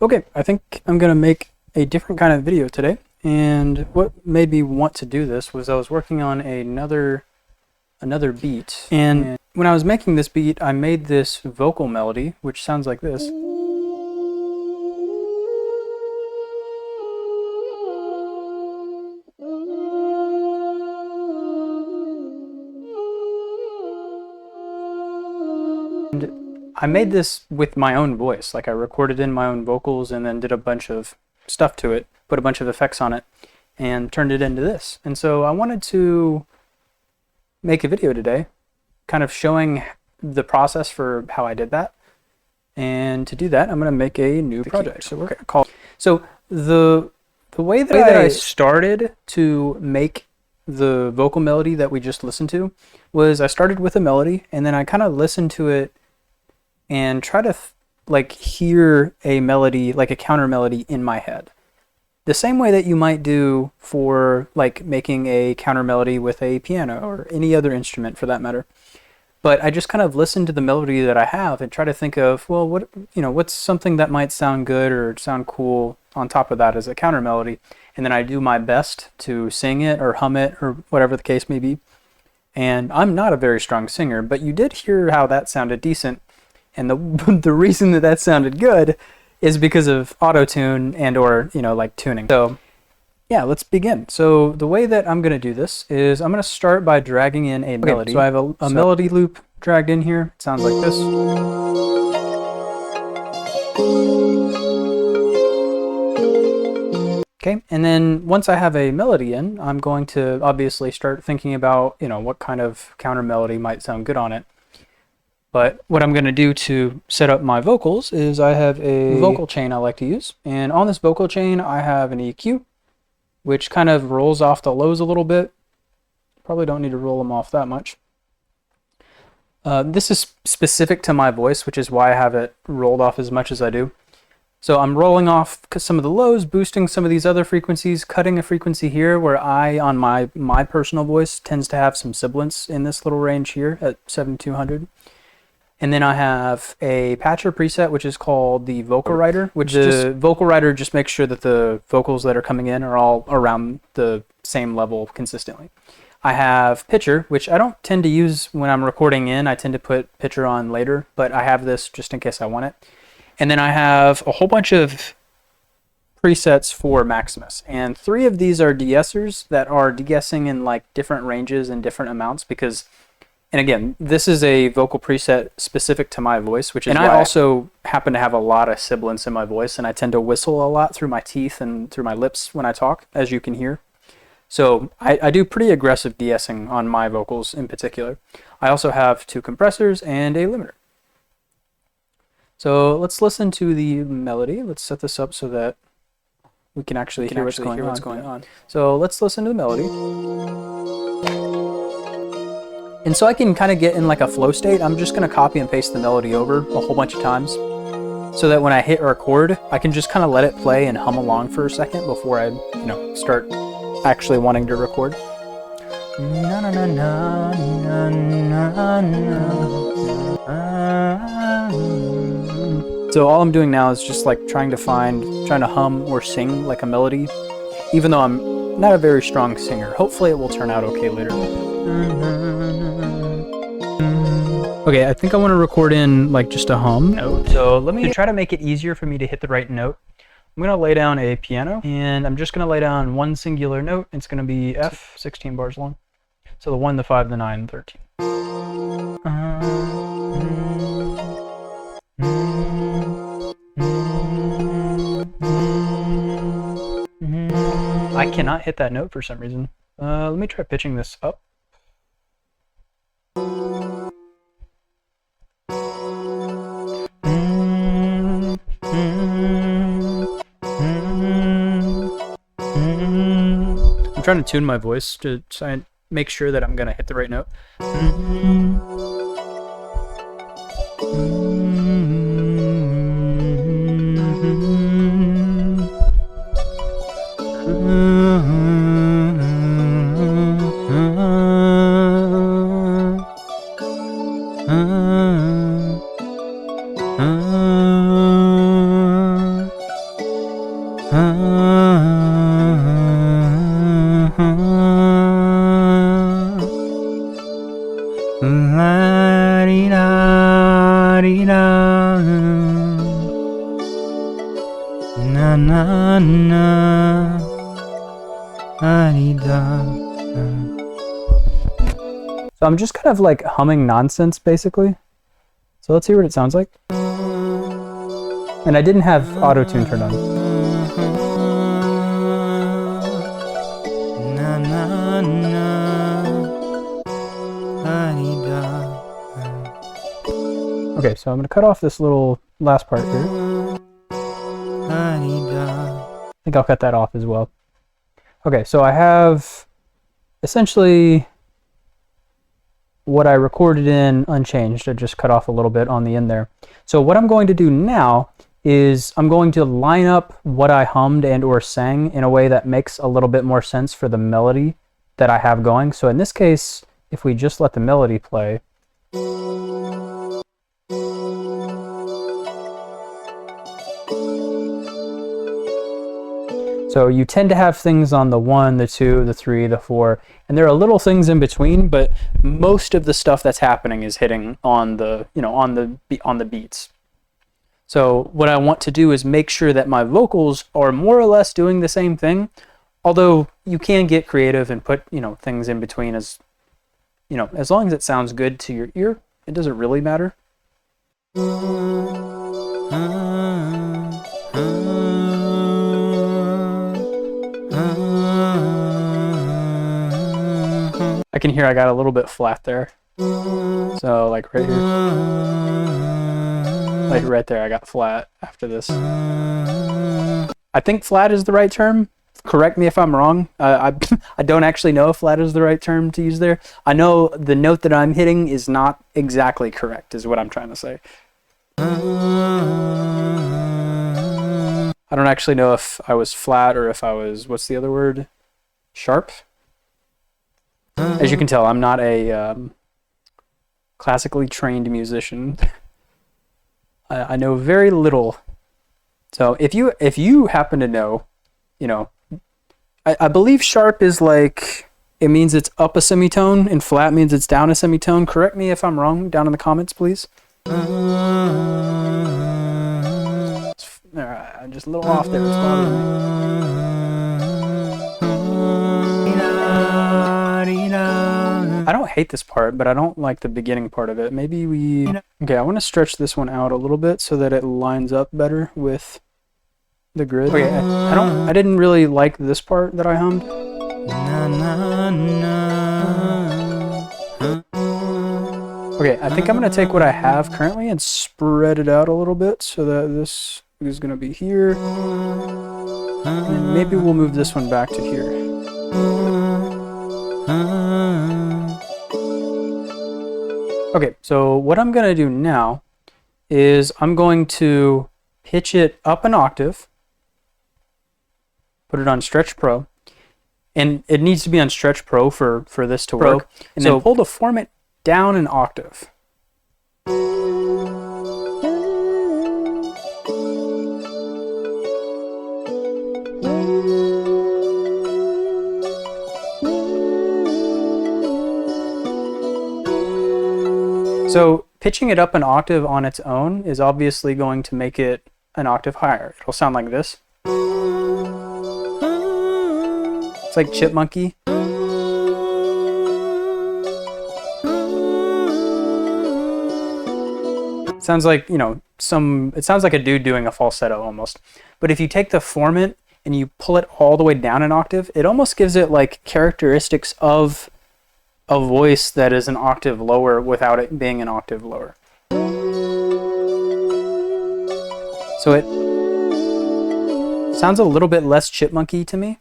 Okay, I think I'm gonna make a different kind of video today, and what made me want to do this was I was working on another beat, and when I was making this beat, I made this vocal melody, which sounds like this. I made this with my own voice, like I recorded in my own vocals and then did a bunch of stuff to it, put a bunch of effects on it, and turned it into this. And so I wanted to make a video today, kind of showing the process for how I did that. And to do that, I'm going to make a new project. So we're going to call. So the way that I started to make the vocal melody that we just listened to was I started with a melody, and then I kind of listened to it and try to like hear a melody, like a counter melody in my head. The same way that you might do for like making a counter melody with a piano or any other instrument for that matter. But I just kind of listen to the melody that I have and try to think of, well, what's something that might sound good or sound cool on top of that as a counter melody. And then I do my best to sing it or hum it or whatever the case may be. And I'm not a very strong singer, but you did hear how that sounded decent. And the reason that sounded good is because of auto-tune and or, like tuning. So yeah, let's begin. So the way that I'm going to do this is I'm going to start by dragging in a melody. So I have a melody loop dragged in here. It sounds like this. Okay, and then once I have a melody in, I'm going to obviously start thinking about, what kind of counter melody might sound good on it. But what I'm going to do to set up my vocals is I have a vocal chain I like to use. And on this vocal chain, I have an EQ, which kind of rolls off the lows a little bit. Probably don't need to roll them off that much. This is specific to my voice, which is why I have it rolled off as much as I do. So I'm rolling off some of the lows, boosting some of these other frequencies, cutting a frequency here where on my personal voice tends to have some sibilance in this little range here at 7200. And then I have a patcher preset, which is called the vocal writer, which the vocal writer just makes sure that the vocals that are coming in are all around the same level consistently. I have pitcher, which I don't tend to use when I'm recording in. I tend to put pitcher on later, but I have this just in case I want it. And then I have a whole bunch of presets for Maximus. And 3 of these are de-essers that are de-essing in like different ranges and different amounts because, and again, this is a vocal preset specific to my voice, which is why I also happen to have a lot of sibilance in my voice, and I tend to whistle a lot through my teeth and through my lips when I talk, as you can hear. So I do pretty aggressive de-essing on my vocals in particular. I also have 2 compressors and a limiter. So let's listen to the melody. Let's set this up so that we can actually hear what's going on. So let's listen to the melody. And so I can kind of get in like a flow state. I'm just going to copy and paste the melody over a whole bunch of times so that when I hit record, I can just kind of let it play and hum along for a second before I, start actually wanting to record. Na, na, na, na, na, na, na. So all I'm doing now is just like trying to hum or sing like a melody, even though I'm not a very strong singer. Hopefully it will turn out okay later. Okay, I think I want to record in like just a hum note. So let me try to make it easier for me to hit the right note. I'm going to lay down a piano, and I'm just going to lay down one singular note. It's going to be F, 16 bars long. So the 1, the 5, the 9, 13. I cannot hit that note for some reason. Let me try pitching this up. I'm trying to tune my voice to try and make sure that I'm going to hit the right note. Na na na. So I'm just kind of like humming nonsense basically. So let's hear what it sounds like. And I didn't have auto-tune turned on. Okay, so I'm going to cut off this little last part here. I think I'll cut that off as well. Okay, so I have essentially what I recorded in unchanged. I just cut off a little bit on the end there. So what I'm going to do now is I'm going to line up what I hummed and or sang in a way that makes a little bit more sense for the melody that I have going. So in this case, if we just let the melody play, so you tend to have things on the 1, the 2, the 3, the 4, and there are little things in between, but most of the stuff that's happening is hitting on the, on the beats. So what I want to do is make sure that my vocals are more or less doing the same thing, although you can get creative and put, things in between as long as it sounds good to your ear, it doesn't really matter. I can hear I got a little bit flat there. So like right here. Like right there I got flat after this. I think flat is the right term. Correct me if I'm wrong. I don't actually know if flat is the right term to use there. I know the note that I'm hitting is not exactly correct is what I'm trying to say. I don't actually know if I was flat or if I was, what's the other word? Sharp? As you can tell, I'm not a classically trained musician. I know very little. So if you happen to know, I believe sharp is like, it means it's up a semitone and flat means it's down a semitone. Correct me if I'm wrong down in the comments, please. I'm just a little off there. It's bothering me. I don't hate this part, but I don't like the beginning part of it. Maybe we... Okay, I want to stretch this one out a little bit so that it lines up better with the grid. Okay, I didn't really like this part that I hummed. Okay, I think I'm going to take what I have currently and spread it out a little bit so that this is going to be here. And maybe we'll move this one back to here. Okay, so what I'm going to do now is I'm going to pitch it up an octave, put it on Stretch Pro, and it needs to be on Stretch Pro for this to work, and then pull the format down an octave. So pitching it up an octave on its own is obviously going to make it an octave higher. It'll sound like this. It's like chipmunky. It sounds like, it sounds like a dude doing a falsetto almost. But if you take the formant and you pull it all the way down an octave, it almost gives it like characteristics of a voice that is an octave lower without it being an octave lower. So it sounds a little bit less chipmunky to me.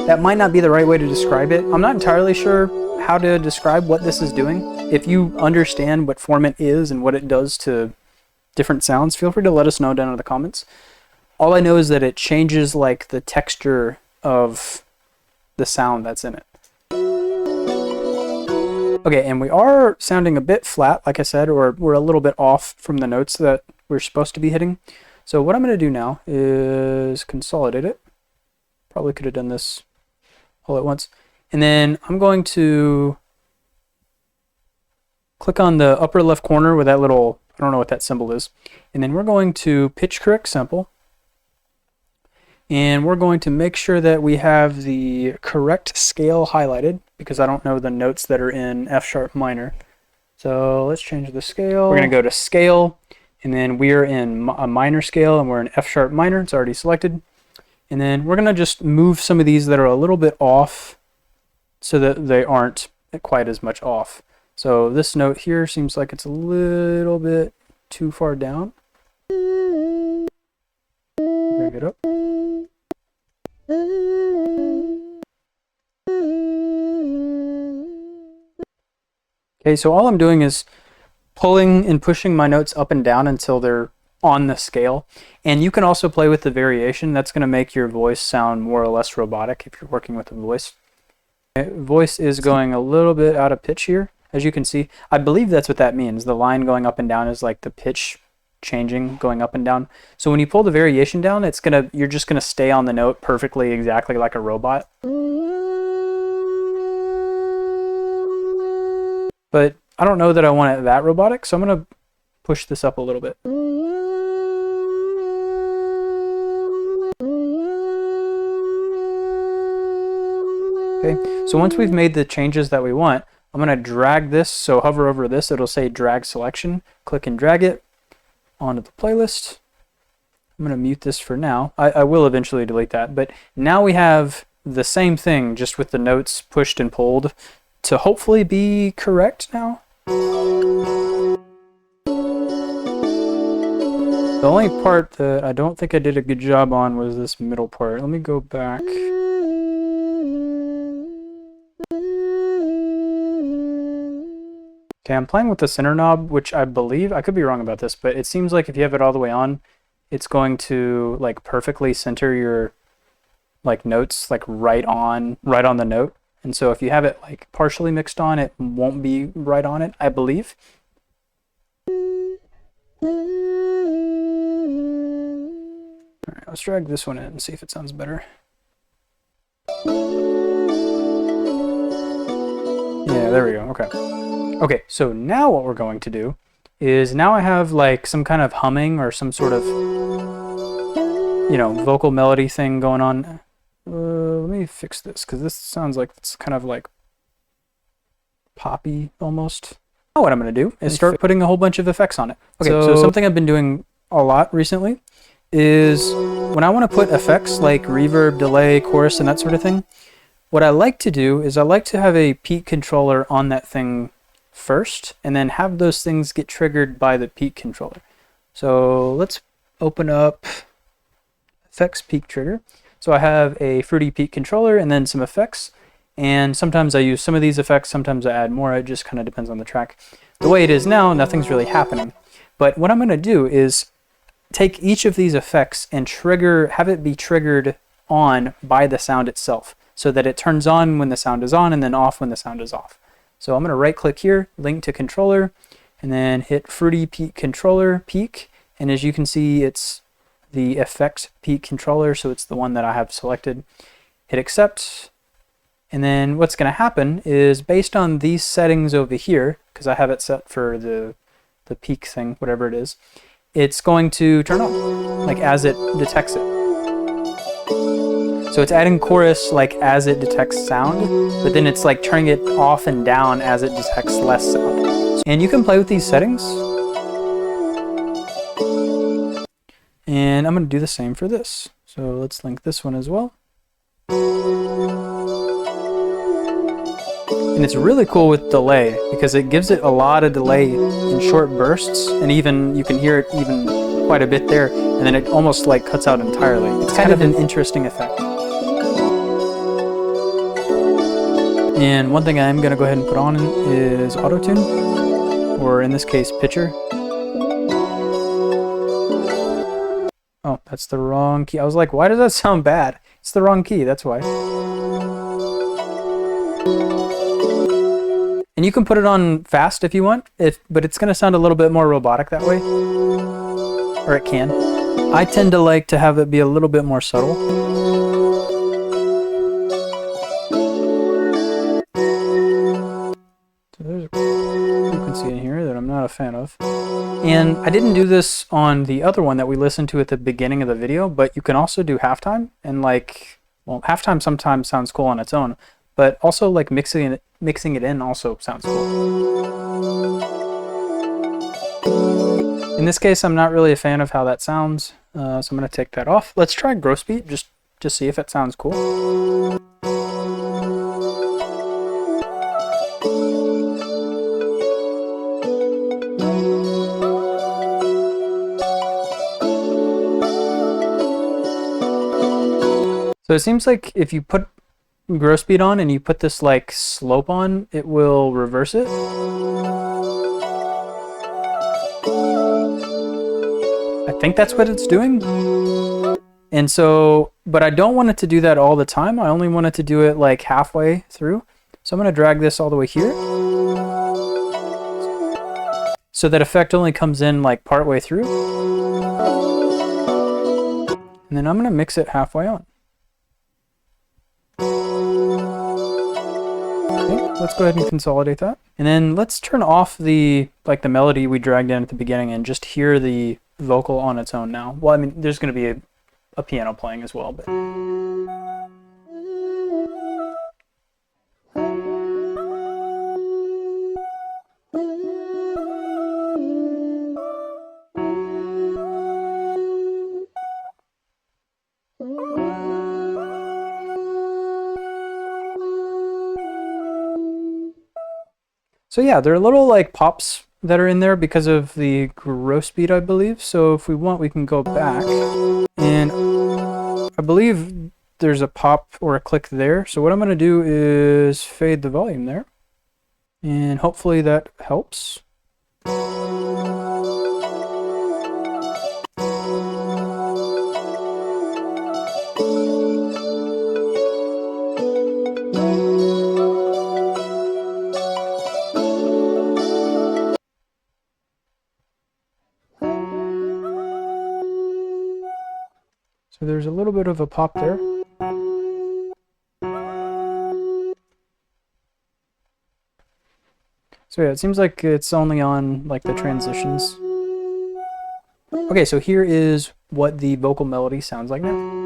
That might not be the right way to describe it. I'm not entirely sure how to describe what this is doing. If you understand what formant is and what it does to different sounds, feel free to let us know down in the comments. All I know is that it changes like the texture of the sound that's in it. Okay, and we are sounding a bit flat, like I said, or we're a little bit off from the notes that we're supposed to be hitting. So what I'm going to do now is consolidate it. Probably could have done this all at once. And then I'm going to click on the upper left corner with that little, I don't know what that symbol is. And then we're going to pitch correct sample. And we're going to make sure that we have the correct scale highlighted, because I don't know the notes that are in F sharp minor. So let's change the scale. We're going to go to scale, and then we're in a minor scale, and we're in F sharp minor. It's already selected. And then we're going to just move some of these that are a little bit off so that they aren't quite as much off. So this note here seems like it's a little bit too far down. Bring it up. Okay, so all I'm doing is pulling and pushing my notes up and down until they're on the scale. And you can also play with the variation. That's going to make your voice sound more or less robotic if you're working with a voice. Voice is going a little bit out of pitch here, as you can see. I believe that's what that means. The line going up and down is like the pitch changing, going up and down. So when you pull the variation down, you're just gonna stay on the note perfectly, exactly like a robot. But I don't know that I want it that robotic, so I'm gonna push this up a little bit. Okay, so once we've made the changes that we want, I'm gonna drag this, so hover over this, it'll say drag selection, click and drag it onto the playlist. I'm going to mute this for now. I will eventually delete that, but now we have the same thing just with the notes pushed and pulled to hopefully be correct now. The only part that I don't think I did a good job on was this middle part. Let me go back. Okay, I'm playing with the center knob, which I believe, I could be wrong about this, but it seems like if you have it all the way on, it's going to like perfectly center your like notes like right on the note. And so if you have it like partially mixed on, it won't be right on it, I believe. All right, let's drag this one in and see if it sounds better. Yeah, there we go. Okay. Okay, so now what we're going to do is now I have like some kind of humming or some sort of, you know, vocal melody thing going on. Let me fix this because this sounds like it's kind of like poppy almost. Now what I'm going to do is start putting a whole bunch of effects on it. Okay, so something I've been doing a lot recently is when I want to put effects like reverb, delay, chorus, and that sort of thing, what I like to do is I like to have a peak controller on that thing first, and then have those things get triggered by the peak controller. So let's open up effects peak trigger. So I have a fruity peak controller and then some effects, and sometimes I use some of these effects, sometimes I add more. It just kind of depends on the track. The way it is now, nothing's really happening. But what I'm going to do is take each of these effects and have it be triggered on by the sound itself, so that it turns on when the sound is on and then off when the sound is off. So I'm going to right click here, link to controller, and then hit Fruity Peak Controller Peak. And as you can see, it's the effect peak controller, so it's the one that I have selected. Hit accept. And then what's going to happen is based on these settings over here, because I have it set for the peak thing, whatever it is, it's going to turn on, like as it detects it. So it's adding chorus like as it detects sound, but then it's like turning it off and down as it detects less sound. And you can play with these settings. And I'm going to do the same for this. So let's link this one as well. And it's really cool with delay because it gives it a lot of delay in short bursts, and even you can hear it even quite a bit there, and then it almost like cuts out entirely. It's kind of an interesting effect. And one thing I'm going to go ahead and put on is auto-tune, or in this case, pitcher. Oh, that's the wrong key. I was like, why does that sound bad? It's the wrong key, that's why. And you can put it on fast if you want, but it's going to sound a little bit more robotic that way. or it can. I tend to like to have it be a little bit more subtle. So there's a frequency in here that I'm not a fan of. And I didn't do this on the other one that we listened to at the beginning of the video, but you can also do halftime, and like, well, halftime sometimes sounds cool on its own, but also like mixing it in also sounds cool. In this case, I'm not really a fan of how that sounds, so I'm going to take that off. Let's try gross beat just to see if it sounds cool. So it seems like if you put gross beat on and you put this like slope on, it will reverse it. I think that's what it's doing. And so, but I don't want it to do that all the time. I only want it to do it like halfway through. So I'm going to drag this all the way here. So that effect only comes in like partway through. And then I'm going to mix it halfway on. Okay, let's go ahead and consolidate that. And then let's turn off the melody we dragged in at the beginning and just hear the vocal on its own now. Well, I mean, there's going to be a piano playing as well, but... So yeah, there are little like pops that are in there because of the gross beat, I believe. So if we want, we can go back, and I believe there's a pop or a click there. So what I'm going to do is fade the volume there, and hopefully that helps. So there's a little bit of a pop there. So yeah, it seems like it's only on like the transitions. Okay, so here is what the vocal melody sounds like now.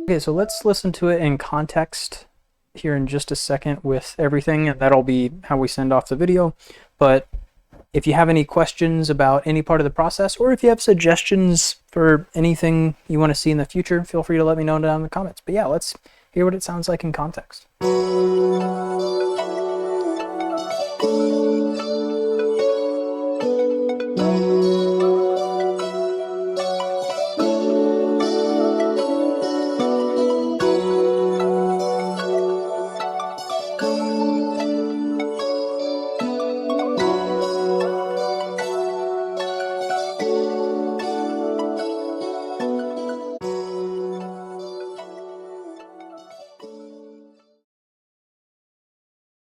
Okay, so let's listen to it in context here in just a second with everything, and that'll be how we send off the video. But if you have any questions about any part of the process, or if you have suggestions for anything you want to see in the future, feel free to let me know down in the comments. But yeah, let's hear what it sounds like in context.